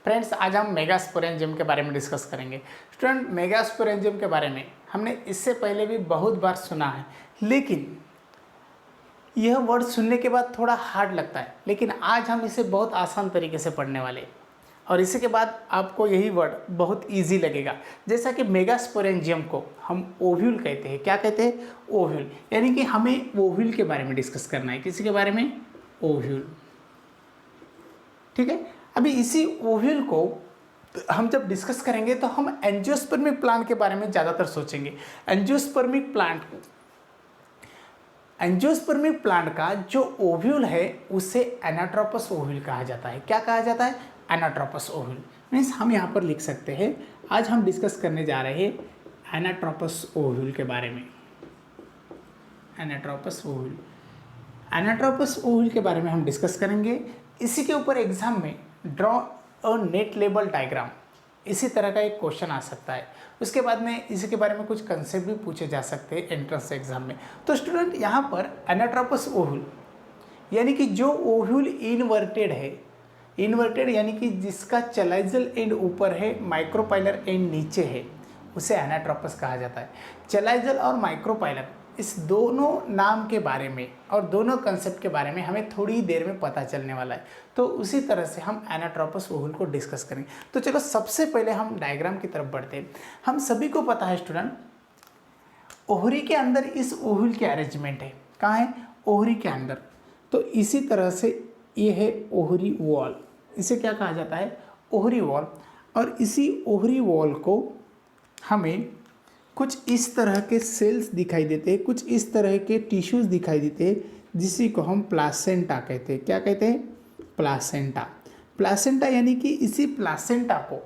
Friends, आज हम megasporangium के बारे में डिस्कस करेंगे। स्टूडेंट, मेगास्पोरेंजियम के बारे में हमने इससे पहले भी बहुत बार सुना है, लेकिन यह वर्ड सुनने के बाद थोड़ा हार्ड लगता है। लेकिन आज हम इसे बहुत आसान तरीके से पढ़ने वाले हैं और इसी के बाद आपको यही वर्ड बहुत इजी लगेगा। जैसा कि मेगास्पोरेंजियम को हम ओव्यूल कहते हैं। क्या कहते हैं? ओव्यूल। यानी कि हमें ओव्यूल के बारे में डिस्कस करना है। किसी के बारे में? ओव्यूल। ठीक है। अभी इसी ओव्यूल को हम जब डिस्कस करेंगे तो हम एंजियोस्पर्मिक प्लांट के बारे में ज़्यादातर सोचेंगे। एंजियोस्पर्मिक प्लांट का जो ओव्यूल है उसे एनाट्रोपस ओव्यूल कहा जाता है। क्या कहा जाता है? Anatropous ovule. मीन्स हम यहाँ पर लिख सकते हैं, आज हम डिस्कस करने जा रहे हैं एनाट्रोपस ओव्यूल के बारे में। एनाट्रोपस ओव्यूल के बारे में हम डिस्कस करेंगे। इसी के ऊपर एग्जाम में draw a net label diagram, इसी तरह का एक क्वेश्चन आ सकता है। उसके बाद में इसी के बारे में कुछ कंसेप्ट भी पूछे जा सकते हैं एंट्रेंस एग्जाम में। तो स्टूडेंट, यहाँ पर एनाट्रोपस ओव्यूल यानी कि जो ओव्यूल इनवर्टेड है, इनवर्टेड यानी कि जिसका चलाइजल एंड ऊपर है, माइक्रोपाइलर एंड नीचे है, उसे एनाट्रोपस कहा जाता है। चलाइजल और माइक्रोपाइलर, इस दोनों नाम के बारे में और दोनों कंसेप्ट के बारे में हमें थोड़ी देर में पता चलने वाला है। तो उसी तरह से हम एनाट्रोपस ओव्यूल को डिस्कस करेंगे। तो चलो सबसे पहले हम डायग्राम की तरफ बढ़ते हैं। हम सभी को पता है स्टूडेंट, ओहरी के अंदर इस ओव्यूल की अरेंजमेंट है। कहाँ है? ओहरी के अंदर। तो इसी तरह से ये है ओहरी वॉल। इसे क्या कहा जाता है? ओहरी वॉल। और इसी ओहरी वॉल को हमें कुछ इस तरह के सेल्स दिखाई देते हैं, कुछ इस तरह के टिश्यूज दिखाई देते हैं, जिसी को हम प्लासेंटा कहते हैं। क्या कहते हैं? प्लासेंटा। प्लासेंटा यानी कि इसी प्लासेंटा को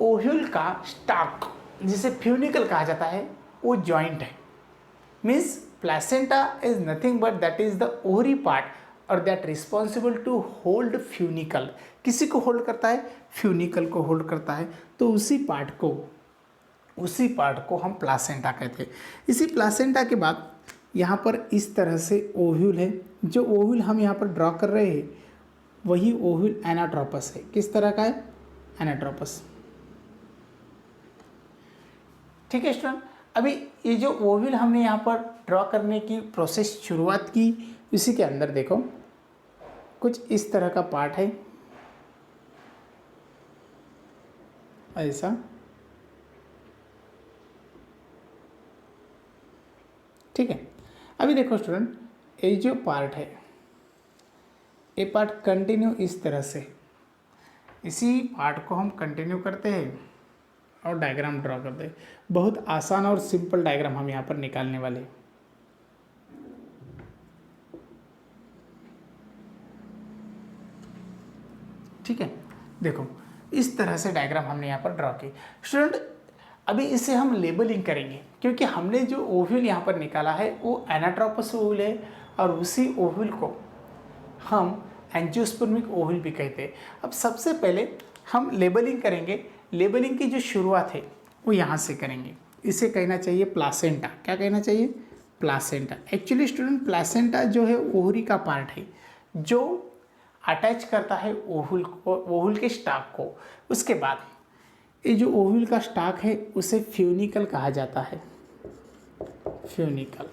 ओव्यूल का स्टाक, जिसे फ्यूनिकल कहा जाता है, वो जॉइंट है। Means placenta is nothing but that is the ovary part और that responsible to hold funicle. किसी को होल्ड करता है? फ्यूनिकल को होल्ड करता है। तो उसी पार्ट को हम प्लासेंटा कहते हैं। इसी प्लासेंटा के बाद यहाँ पर इस तरह से ओव्यूल है। जो ओव्यूल हम यहाँ पर ड्रॉ कर रहे हैं वही ओव्यूल एनाट्रोपस है। किस तरह का है? एनाट्रोपस। ठीक है स्टूडेंट, अभी ये जो ओव्यूल हमने यहाँ पर ड्रॉ करने की प्रोसेस शुरुआत की, इसी के अंदर देखो कुछ इस तरह का पार्ट है, ऐसा। ठीक है। अभी देखो स्टूडेंट, ये जो पार्ट है, ये पार्ट कंटिन्यू इस तरह से, इसी पार्ट को हम कंटिन्यू करते हैं और डायग्राम ड्रॉ करते हैं। बहुत आसान और सिंपल डायग्राम हम यहाँ पर निकालने वाले हैं। ठीक है, देखो इस तरह से डायग्राम हमने यहाँ पर ड्रॉ की। स्टूडेंट, अभी इसे हम लेबलिंग करेंगे, क्योंकि हमने जो ओव्यूल यहाँ पर निकाला है वो एनाट्रोपस ओव्यूल है और उसी ओव्यूल को हम एंजियोस्पर्मिक ओव्यूल भी कहते हैं। अब सबसे पहले हम लेबलिंग करेंगे। लेबलिंग की जो शुरुआत है वो यहाँ से करेंगे। इसे कहना चाहिए प्लासेंटा। क्या कहना चाहिए? प्लासेंटा। एक्चुअली स्टूडेंट, प्लासेंटा जो है ओवरी का पार्ट है जो अटैच करता है ओव्यूल को, ओव्यूल के स्टाक को। उसके बाद ये जो ओव्यूल का स्टाक है उसे फ्यूनिकल कहा जाता है। फ्यूनिकल।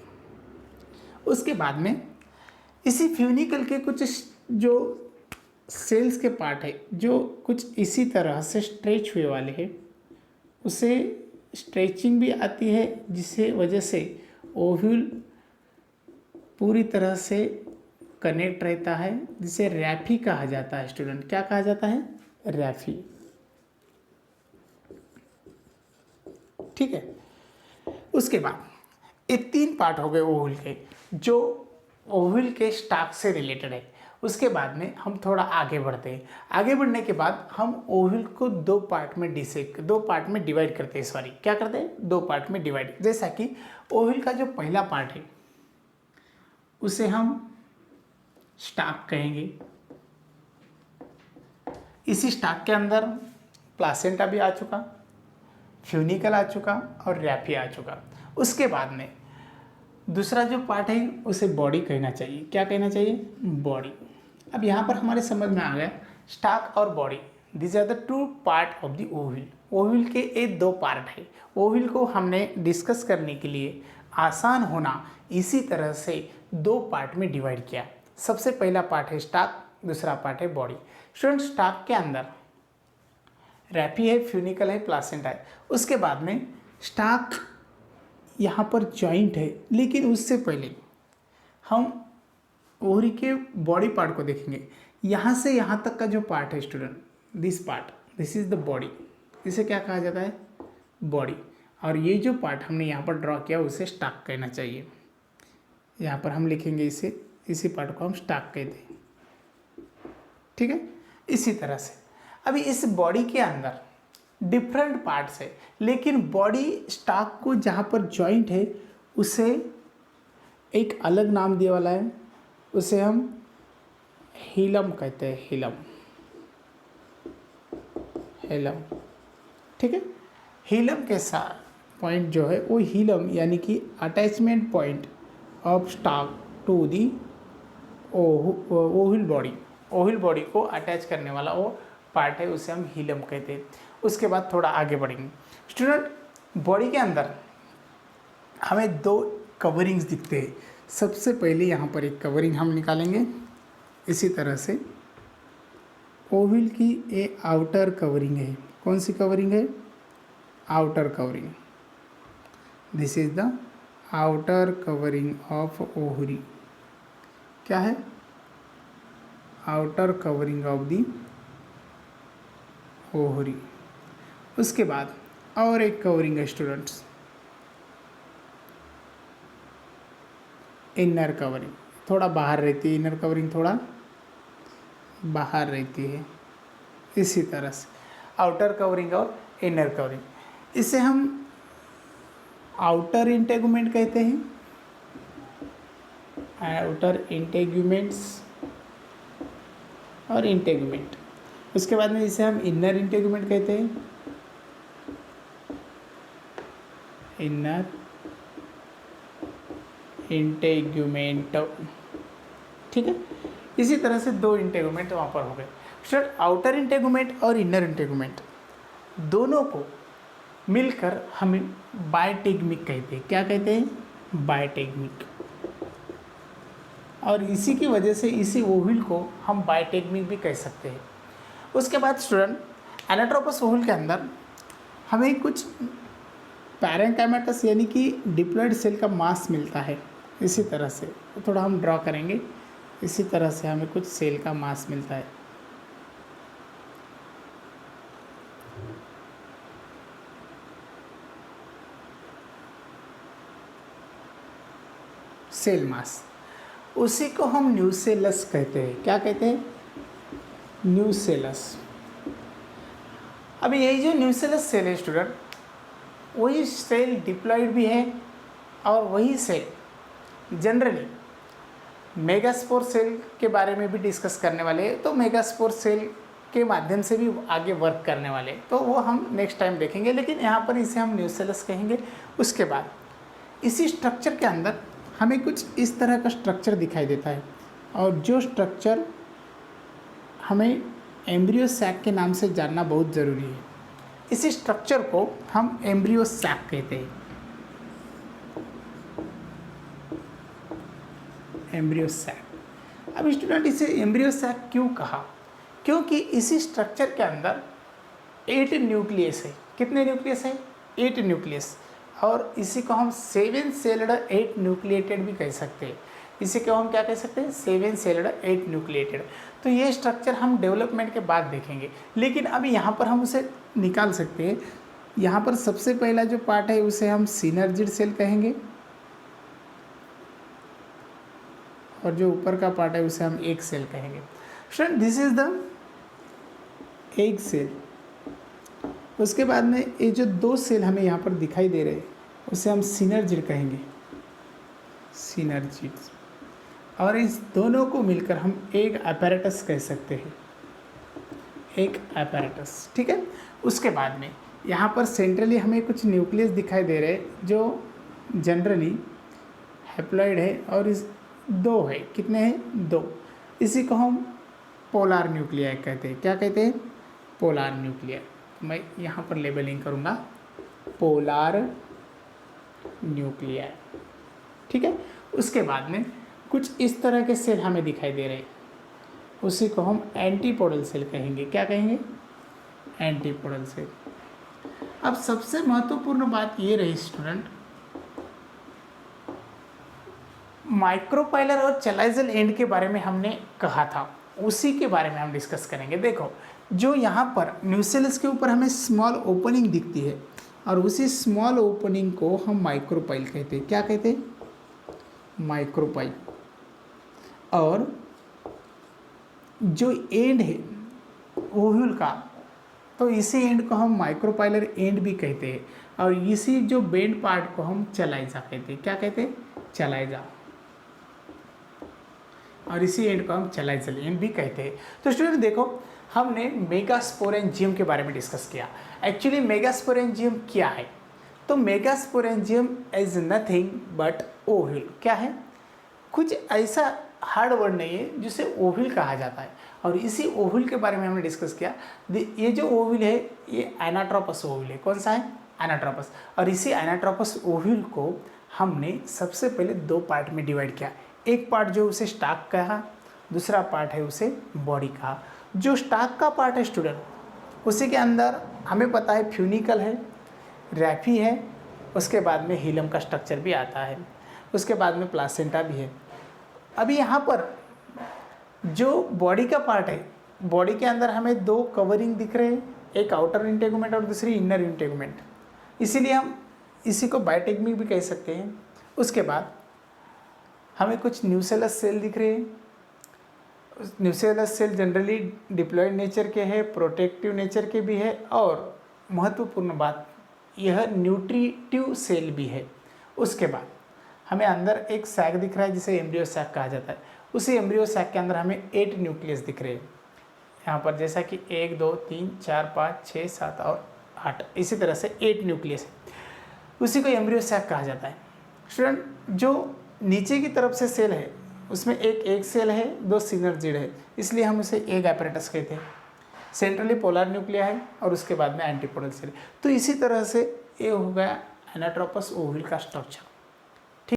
उसके बाद में इसी फ्यूनिकल के कुछ जो सेल्स के पार्ट है जो कुछ इसी तरह से स्ट्रेच हुए वाले हैं, उसे स्ट्रेचिंग भी आती है, जिसे वजह से ओव्यूल पूरी तरह से कनेक्ट रहता है, जिसे रैफी कहा जाता है। स्टूडेंट, क्या कहा जाता है? रैफी। ठीक है। उसके बाद ये तीन पार्ट हो गए ओव्यूल के, जो ओव्यूल के स्टाक से रिलेटेड है। उसके बाद में हम थोड़ा आगे बढ़ते हैं। आगे बढ़ने के बाद हम ओव्यूल को दो पार्ट में डिवाइड करते हैं। सॉरी, क्या करते हैं? दो पार्ट में डिवाइड। जैसा कि ओव्यूल का जो पहला पार्ट है उसे हम स्टाक कहेंगे। इसी स्टाक के अंदर प्लासेंटा भी आ चुका, फ्यूनिकल आ चुका और रैफी आ चुका। उसके बाद में दूसरा जो पार्ट है उसे बॉडी कहना चाहिए। क्या कहना चाहिए? बॉडी। अब यहाँ पर हमारे समझ में आ गया स्टाक और body, this are the two part of the ovule. Ovule के ये दो पार्ट है। ओव्यूल को हमने डिस्कस करने के लिए आसान होना इसी तरह से दो पार्ट में डिवाइड किया। सबसे पहला पार्ट है स्टाक, दूसरा पार्ट है बॉडी। स्टूडेंट, स्टाक के अंदर रैपी है, फ्यूनिकल है, प्लासेंटा है। उसके बाद में स्टाक यहाँ पर जॉइंट है, लेकिन उससे पहले हम ओवरी के बॉडी पार्ट को देखेंगे। यहाँ से यहाँ तक का जो पार्ट है student, this part, this is the body, इसे क्या कहा जाता है? बॉडी। और ये जो पार्ट हमने यहाँ पर ड्रॉ किया उसे स्टाक कहना चाहिए। यहाँ पर हम लिखेंगे इसे, इसी पार्ट को हम स्टाक कहते हैं, ठीक है। इसी तरह से अभी इस बॉडी के अंदर डिफरेंट पार्ट्स है, लेकिन बॉडी स्टाक को जहाँ पर जॉइंट है उसे एक अलग नाम दिया वाला है, उसे हम हिलम कहते हैं, हिलम, हिलम, ठीक है। हिलम के साथ पॉइंट जो है वो हिलम यानी कि attachment point of stalk to the ovule body. Ovule body को अटैच करने वाला वो पार्ट है, उसे हम हिलम कहते हैं। उसके बाद थोड़ा आगे बढ़ेंगे स्टूडेंट। बॉडी के अंदर हमें दो कवरिंग्स दिखते हैं। सबसे पहले यहाँ पर एक कवरिंग हम निकालेंगे, इसी तरह से ओव्यूल की ये आउटर कवरिंग है। कौन सी कवरिंग है? Outer covering. This is the outer covering of ovary. क्या है? Outer covering of the ovary. उसके बाद और एक कवरिंग है स्टूडेंट्स, इनर कवरिंग, थोड़ा बाहर रहती है। इनर कवरिंग थोड़ा बाहर रहती है। इसी तरह से आउटर कवरिंग और इनर कवरिंग, इसे हम आउटर इंटेगुमेंट कहते हैं, आउटर इंटेगुमेंट्स और इंटेगुमेंट। उसके बाद में इसे हम इनर इंटेगुमेंट कहते हैं, इनर इंटेगुमेंट, ठीक है। इसी तरह से दो इंटेगुमेंट वहाँ पर हो गए। सर, आउटर इंटेगुमेंट और इनर इंटेगुमेंट दोनों को मिलकर हम बायटेगमिक कहते हैं। क्या कहते हैं? बायटेगमिक। और इसी की वजह से इसी ओव्यूल को हम बायटेगमिक भी कह सकते हैं। उसके बाद स्टूडेंट, एनाट्रोपस ओव्यूल के अंदर हमें कुछ पैरेंकाइमेटस यानी कि डिप्लॉयड सेल का मास मिलता है। इसी तरह से थोड़ा हम ड्रॉ करेंगे, इसी तरह से हमें कुछ सेल का मास मिलता है। सेल मास, उसी को हम न्यूसेलस कहते हैं। क्या कहते हैं? न्यूसेलस। अभी यही जो न्यूसेलस सेल है स्टूडेंट, वही सेल डिप्लॉयड भी है और वही सेल जनरली मेगास्पोर सेल के बारे में भी डिस्कस करने वाले हैं। तो मेगास्पोर सेल के माध्यम से भी आगे वर्क करने वाले, तो वो हम नेक्स्ट टाइम देखेंगे, लेकिन यहाँ पर इसे हम न्यूसेलस कहेंगे। उसके बाद इसी स्ट्रक्चर के अंदर हमें कुछ इस तरह का स्ट्रक्चर दिखाई देता है, और जो स्ट्रक्चर हमें एम्ब्रियो सैक के नाम से जानना बहुत ज़रूरी है। इसी स्ट्रक्चर को हम एम्ब्रियो सैक कहते हैं, एम्ब्रियो सैक। अब स्टूडेंट, इसे एम्ब्रियो सैक क्यों कहा? क्योंकि इसी स्ट्रक्चर के अंदर 8 न्यूक्लियस है। कितने न्यूक्लियस है? 8 न्यूक्लियस। और इसी को हम 7 सेल्ड 8 न्यूक्लिएटेड भी कह सकते हैं। इसी को हम क्या कह सकते हैं? 7 सेल्ड 8 न्यूक्लिएटेड। तो ये स्ट्रक्चर हम डेवलपमेंट के बाद देखेंगे, लेकिन अभी यहाँ पर हम उसे निकाल सकते हैं। यहाँ पर सबसे पहला जो पार्ट है उसे हम सिनर्जिड सेल कहेंगे, और जो ऊपर का पार्ट है उसे हम एग सेल कहेंगे। Student, this is the egg cell. उसके बाद में ये जो दो सेल हमें यहाँ पर दिखाई दे रहे हैं उसे हम सिनर्जिड कहेंगे, सिनर्जिड। और इस दोनों को मिलकर हम एक apparatus कह सकते हैं, एक apparatus, ठीक है। उसके बाद में यहाँ पर सेंट्रली हमें कुछ न्यूक्लियस दिखाई दे रहे हैं जो जनरली हैप्लॉइड है, और इस 2 है। कितने हैं? 2। इसी को हम पोलार न्यूक्लियाई कहते हैं। क्या कहते हैं? Polar nuclei. मैं यहाँ पर लेबलिंग करूँगा पोलार न्यूक्लियाई, ठीक है। उसके बाद में कुछ इस तरह के सेल हमें दिखाई दे रहे हैं, उसी को हम एंटीपोडल सेल कहेंगे। क्या कहेंगे? Antipodal cell. अब सबसे महत्वपूर्ण बात ये रही स्टूडेंट, माइक्रोपाइलर और चैलाइजल एंड के बारे में हमने कहा था, उसी के बारे में हम डिस्कस करेंगे। देखो, जो यहाँ पर न्यूसेलस के ऊपर हमें स्मॉल ओपनिंग दिखती है और उसी स्मॉल ओपनिंग को हम माइक्रोपाइल कहते हैं। क्या कहते हैं? माइक्रोपाइल। और जो एंड है ओव्यूल का, तो इसी एंड को हम माइक्रोपाइलर एंड भी कहते हैं और इसी जो बेंड पार्ट को हम चलाइजा कहते हैं। क्या कहते हैं? चलाइजा। और इसी एंड को हम चलाइजल एंड भी कहते हैं। तो स्टूडेंट देखो, हमने मेगास्पोरेंजियम के बारे में डिस्कस किया। एक्चुअली मेगास्पोरेंजियम क्या है? तो megasporangium is nothing but ovule. क्या है? कुछ ऐसा हार्ड वर्ड नहीं है जिसे ओव्यूल कहा जाता है, और इसी ओव्यूल के बारे में हमने डिस्कस किया। ये जो ओव्यूल है ये एनाट्रोपस ओव्यूल है। कौन सा है? एनाट्रोपस। और इसी एनाट्रोपस ओव्यूल को हमने सबसे पहले दो पार्ट में डिवाइड किया। एक पार्ट जो उसे स्टाक कहा, दूसरा पार्ट है उसे बॉडी कहा। जो स्टाक का पार्ट है स्टूडेंट, उसी के अंदर हमें पता है फ्यूनिकल है, रैफी है, उसके बाद में हीलम का स्ट्रक्चर भी आता है, उसके बाद में प्लासेंटा भी है। अभी यहाँ पर जो बॉडी का पार्ट है, बॉडी के अंदर हमें दो कवरिंग दिख रहे हैं, एक आउटर इंटेगुमेंट और दूसरी इनर इंटेगुमेंट, इसीलिए हम इसी को बायोटेगमिक भी कह सकते हैं। उसके बाद हमें कुछ न्यूसेलस सेल दिख रहे हैं। Nucellus cell generally diploid nature के हैं, प्रोटेक्टिव नेचर के भी है, और महत्वपूर्ण बात यह न्यूट्रिटिव सेल भी है। उसके बाद हमें अंदर एक सैक दिख रहा है जिसे एम्ब्रियो सैक कहा जाता है। उसी एम्ब्रियो सैक के अंदर हमें 8 न्यूक्लियस दिख रहे हैं यहाँ पर, जैसा कि 1 2 3 4 5 6 7 और 8, इसी तरह से 8 न्यूक्लियस है। उसी को एम्ब्रियो सैक कहा जाता है। स्टूडेंट, जो नीचे की तरफ से सेल है उसमें एक सेल है, 2 सिनर्जिड है, इसलिए हम उसे एग apparatus कहते हैं। सेंट्रली पोलर न्यूक्लिया है और उसके बाद में एंटीपोडल सेल। तो इसी तरह से ये हो गया एनाट्रोपस ओव्यूल का स्ट्रक्चर।